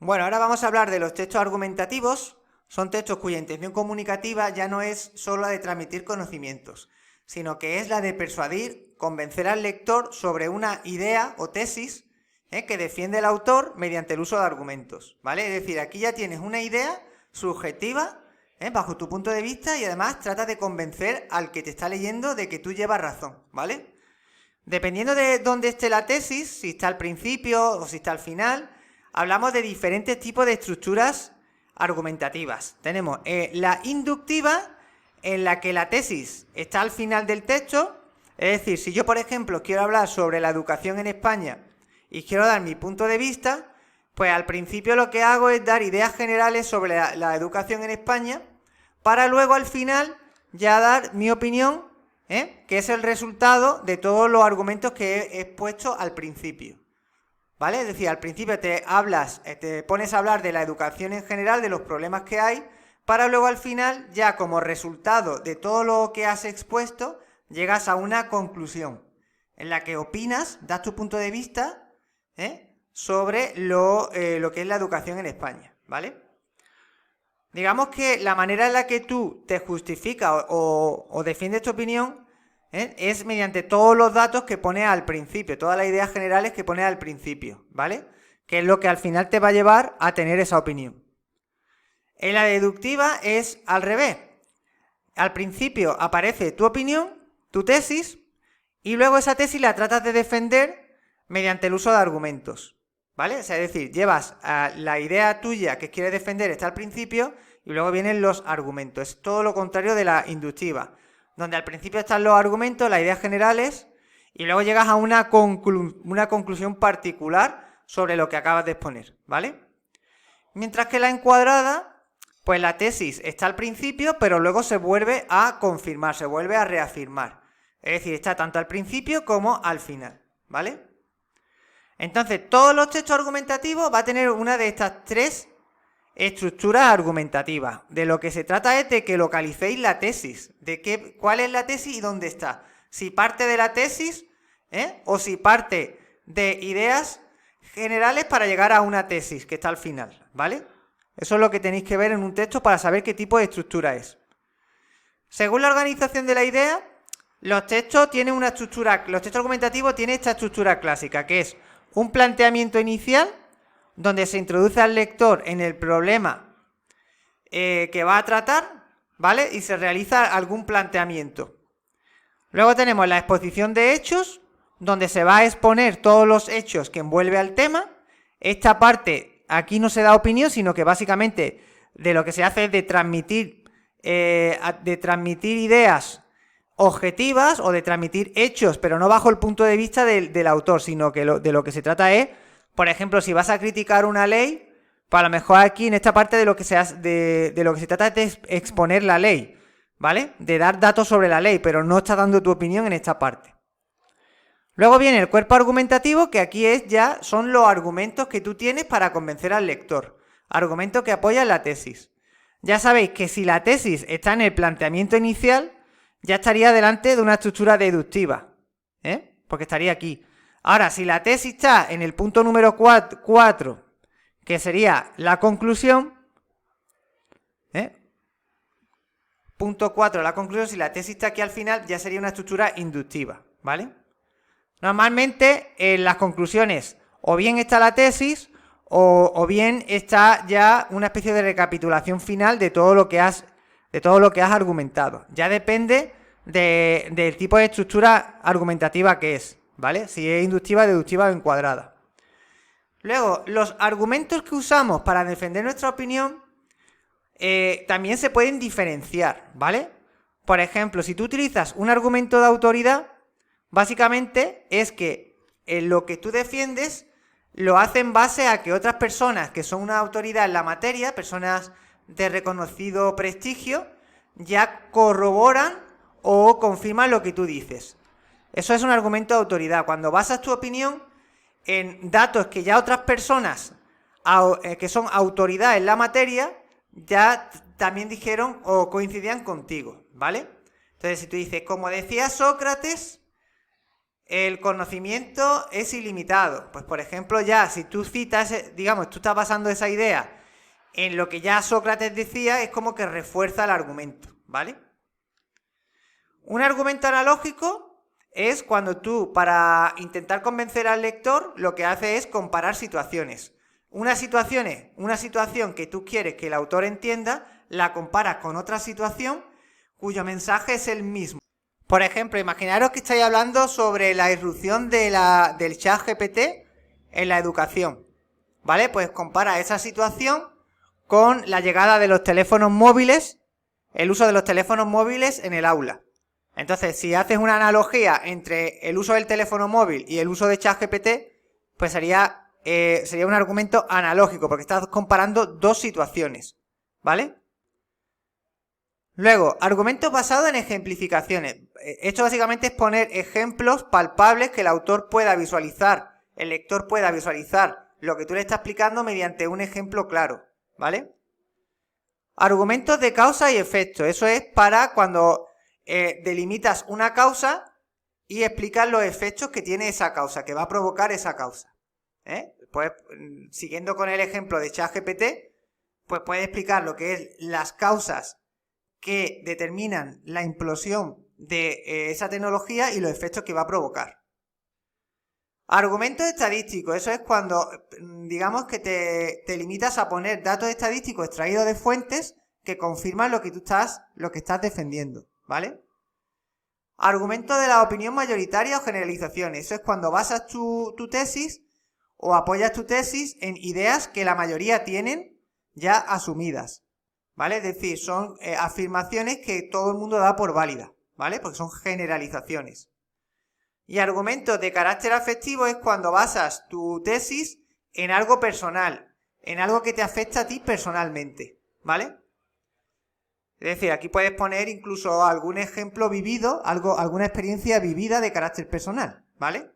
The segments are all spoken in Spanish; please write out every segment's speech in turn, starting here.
Bueno, ahora vamos a hablar de los textos argumentativos. Son textos cuya intención comunicativa ya no es solo la de transmitir conocimientos, sino que es la de persuadir, convencer al lector sobre una idea o tesis que defiende el autor mediante el uso de argumentos, ¿vale? Es decir, aquí ya tienes una idea subjetiva bajo tu punto de vista y además trata de convencer al que te está leyendo de que tú llevas razón, ¿vale? Dependiendo de dónde esté la tesis, si está al principio o si está al final, hablamos de diferentes tipos de estructuras argumentativas. Tenemos la inductiva, en la que la tesis está al final del texto. Es decir, si yo, por ejemplo, quiero hablar sobre la educación en España y quiero dar mi punto de vista, pues al principio lo que hago es dar ideas generales sobre la educación en España, para luego al final ya dar mi opinión, que es el resultado de todos los argumentos que he expuesto al principio. ¿Vale? Es decir, al principio te pones a hablar de la educación en general, de los problemas que hay, para luego al final, ya como resultado de todo lo que has expuesto, llegas a una conclusión en la que opinas, das tu punto de vista sobre lo que es la educación en España, ¿vale? Digamos que la manera en la que tú te justificas o defiendes tu opinión es mediante todos los datos que pones al principio, todas las ideas generales que pones al principio, ¿vale? Que es lo que al final te va a llevar a tener esa opinión. En la deductiva es al revés. Al principio aparece tu opinión, tu tesis, y luego esa tesis la tratas de defender mediante el uso de argumentos, ¿vale? O sea, es decir, llevas a la idea tuya que quieres defender, está al principio, y luego vienen los argumentos. Es todo lo contrario de la inductiva, donde al principio están los argumentos, las ideas generales, y luego llegas a una conclusión particular sobre lo que acabas de exponer, ¿vale? Mientras que la encuadrada, pues la tesis está al principio, pero luego se vuelve a confirmar, se vuelve a reafirmar. Es decir, está tanto al principio como al final, ¿vale? Entonces, todos los textos argumentativos va a tener una de estas tres estructuras argumentativas. De lo que se trata es de que localicéis la tesis, de cuál es la tesis y dónde está. Si parte de la tesis, o si parte de ideas generales para llegar a una tesis que está al final, ¿vale? Eso es lo que tenéis que ver en un texto para saber qué tipo de estructura es. Según la organización de la idea, los textos argumentativos tienen esta estructura clásica, que es un planteamiento inicial, donde se introduce al lector en el problema que va a tratar, ¿vale? Y se realiza algún planteamiento. Luego tenemos la exposición de hechos, donde se va a exponer todos los hechos que envuelve al tema. Esta parte aquí no se da opinión, sino que básicamente de lo que se hace es de transmitir ideas objetivas o de transmitir hechos, pero no bajo el punto de vista del autor, sino que de lo que se trata es, por ejemplo, si vas a criticar una ley, pues a lo mejor aquí en esta parte de lo que se trata es de exponer la ley, ¿vale? De dar datos sobre la ley, pero no estás dando tu opinión en esta parte. Luego viene el cuerpo argumentativo, que aquí son los argumentos que tú tienes para convencer al lector. Argumentos que apoyan la tesis. Ya sabéis que si la tesis está en el planteamiento inicial, ya estaría delante de una estructura deductiva, porque estaría aquí. Ahora, si la tesis está en el punto número 4, que sería la conclusión, punto 4, la conclusión, si la tesis está aquí al final, ya sería una estructura inductiva, ¿vale? Normalmente en las conclusiones o bien está la tesis o bien está ya una especie de recapitulación final de todo lo que has argumentado. Ya depende del tipo de estructura argumentativa que es, ¿vale? Si es inductiva, deductiva o encuadrada. Luego, los argumentos que usamos para defender nuestra opinión también se pueden diferenciar, ¿vale? Por ejemplo, si tú utilizas un argumento de autoridad, básicamente es que lo que tú defiendes lo hace en base a que otras personas que son una autoridad en la materia, personas de reconocido prestigio, ya corroboran o confirman lo que tú dices. Eso es un argumento de autoridad. Cuando basas tu opinión en datos que ya otras personas que son autoridad en la materia ya también dijeron o coincidían contigo, ¿vale? Entonces, si tú dices, como decía Sócrates, el conocimiento es ilimitado. Pues por ejemplo, ya si tú citas, digamos, tú estás basando esa idea en lo que ya Sócrates decía, es como que refuerza el argumento, ¿vale? Un argumento analógico es cuando tú, para intentar convencer al lector, lo que hace es comparar situaciones. Una situación que tú quieres que el autor entienda, la comparas con otra situación cuyo mensaje es el mismo. Por ejemplo, imaginaros que estáis hablando sobre la irrupción del ChatGPT en la educación, ¿vale? Pues compara esa situación con la llegada de los teléfonos móviles, el uso de los teléfonos móviles en el aula. Entonces, si haces una analogía entre el uso del teléfono móvil y el uso de ChatGPT, pues sería un argumento analógico, porque estás comparando dos situaciones, ¿vale? Luego, argumentos basados en ejemplificaciones. Esto básicamente es poner ejemplos palpables que el autor pueda visualizar, el lector pueda visualizar lo que tú le estás explicando mediante un ejemplo claro, ¿vale? Argumentos de causa y efecto. Eso es para cuando delimitas una causa y explicas los efectos que tiene esa causa, que va a provocar esa causa. Pues, siguiendo con el ejemplo de ChatGPT, pues puedes explicar lo que es las causas que determinan la implosión de esa tecnología y los efectos que va a provocar. Argumentos estadísticos, eso es cuando, digamos que te limitas a poner datos estadísticos extraídos de fuentes que confirman lo que estás defendiendo, ¿vale? Argumentos de la opinión mayoritaria o generalizaciones, eso es cuando basas tu tesis o apoyas tu tesis en ideas que la mayoría tienen ya asumidas, ¿vale? Es decir, son afirmaciones que todo el mundo da por válidas, ¿vale? Porque son generalizaciones. Y argumentos de carácter afectivo es cuando basas tu tesis en algo personal, en algo que te afecta a ti personalmente, ¿vale? Es decir, aquí puedes poner incluso algún ejemplo vivido, alguna experiencia vivida de carácter personal, ¿vale?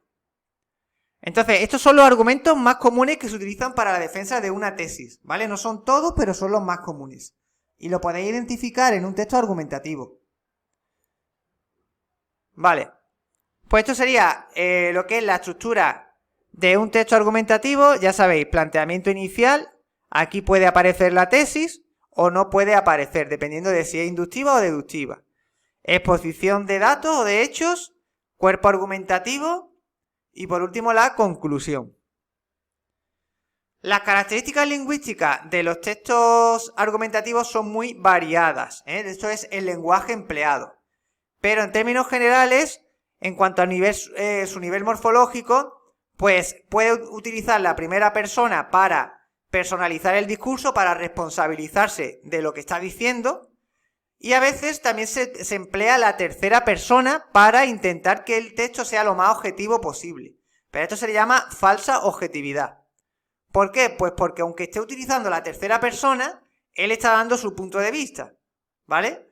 Entonces, estos son los argumentos más comunes que se utilizan para la defensa de una tesis, ¿vale? No son todos, pero son los más comunes. Y lo podéis identificar en un texto argumentativo. Vale. Pues esto sería lo que es la estructura de un texto argumentativo. Ya sabéis, planteamiento inicial. Aquí puede aparecer la tesis o no puede aparecer, dependiendo de si es inductiva o deductiva. Exposición de datos o de hechos. Cuerpo argumentativo. Y por último, la conclusión. Las características lingüísticas de los textos argumentativos son muy variadas. Esto es el lenguaje empleado. Pero en términos generales, en cuanto a su nivel morfológico, pues puede utilizar la primera persona para personalizar el discurso, para responsabilizarse de lo que está diciendo. Y a veces también se emplea la tercera persona para intentar que el texto sea lo más objetivo posible. Pero esto se le llama falsa objetividad. ¿Por qué? Pues porque aunque esté utilizando la tercera persona, él está dando su punto de vista, ¿vale?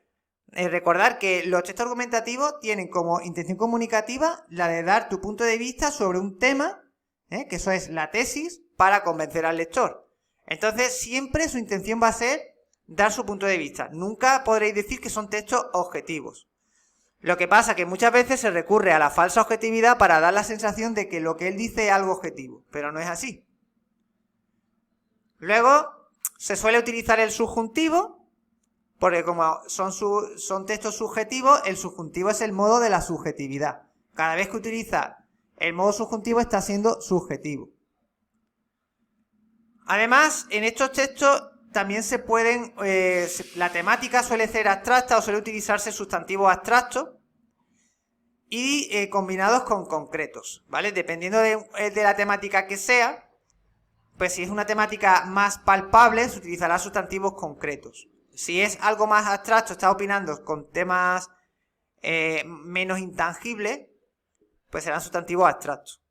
Recordar que los textos argumentativos tienen como intención comunicativa la de dar tu punto de vista sobre un tema, que eso es la tesis, para convencer al lector. Entonces siempre su intención va a ser dar su punto de vista. Nunca podréis decir que son textos objetivos. Lo que pasa es que muchas veces se recurre a la falsa objetividad para dar la sensación de que lo que él dice es algo objetivo, pero no es así. Luego se suele utilizar el subjuntivo, porque como son textos subjetivos, el subjuntivo es el modo de la subjetividad. Cada vez que utiliza el modo subjuntivo está siendo subjetivo. Además, en estos textos también se pueden, la temática suele ser abstracta o suele utilizarse sustantivos abstractos y combinados con concretos, ¿vale? Dependiendo de la temática que sea, pues si es una temática más palpable, se utilizará sustantivos concretos. Si es algo más abstracto, está opinando con temas menos intangibles, pues serán sustantivos abstractos.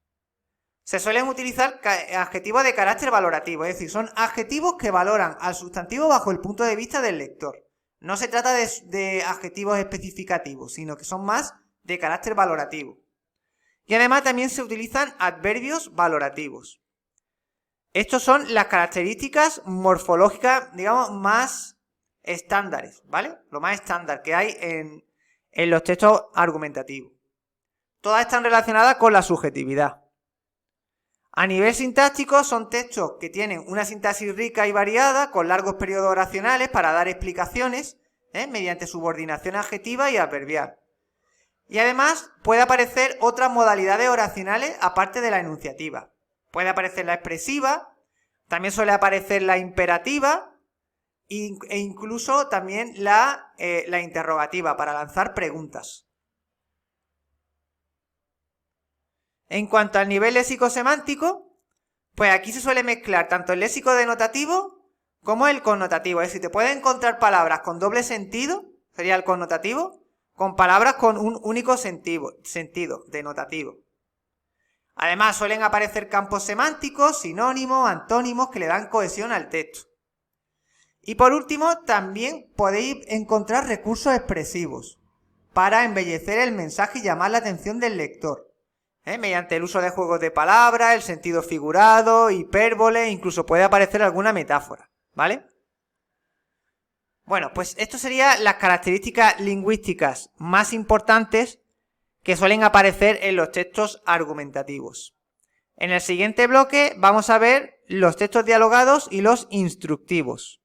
Se suelen utilizar adjetivos de carácter valorativo, es decir, son adjetivos que valoran al sustantivo bajo el punto de vista del lector. No se trata de adjetivos especificativos, sino que son más de carácter valorativo. Y además también se utilizan adverbios valorativos. Estos son las características morfológicas, digamos, más estándares, ¿vale? Lo más estándar que hay en los textos argumentativos. Todas están relacionadas con la subjetividad. A nivel sintáctico son textos que tienen una sintaxis rica y variada, con largos periodos oracionales para dar explicaciones, mediante subordinación adjetiva y adverbial. Y además puede aparecer otras modalidades oracionales aparte de la enunciativa. Puede aparecer la expresiva, también suele aparecer la imperativa e incluso también la interrogativa para lanzar preguntas. En cuanto al nivel léxico-semántico, pues aquí se suele mezclar tanto el léxico denotativo como el connotativo. Es decir, te puedes encontrar palabras con doble sentido, sería el connotativo, con palabras con un único sentido, denotativo. Además, suelen aparecer campos semánticos, sinónimos, antónimos, que le dan cohesión al texto. Y por último, también podéis encontrar recursos expresivos para embellecer el mensaje y llamar la atención del lector. Mediante el uso de juegos de palabras, el sentido figurado, hipérbole, incluso puede aparecer alguna metáfora, ¿vale? Bueno, pues esto serían las características lingüísticas más importantes que suelen aparecer en los textos argumentativos. En el siguiente bloque vamos a ver los textos dialogados y los instructivos.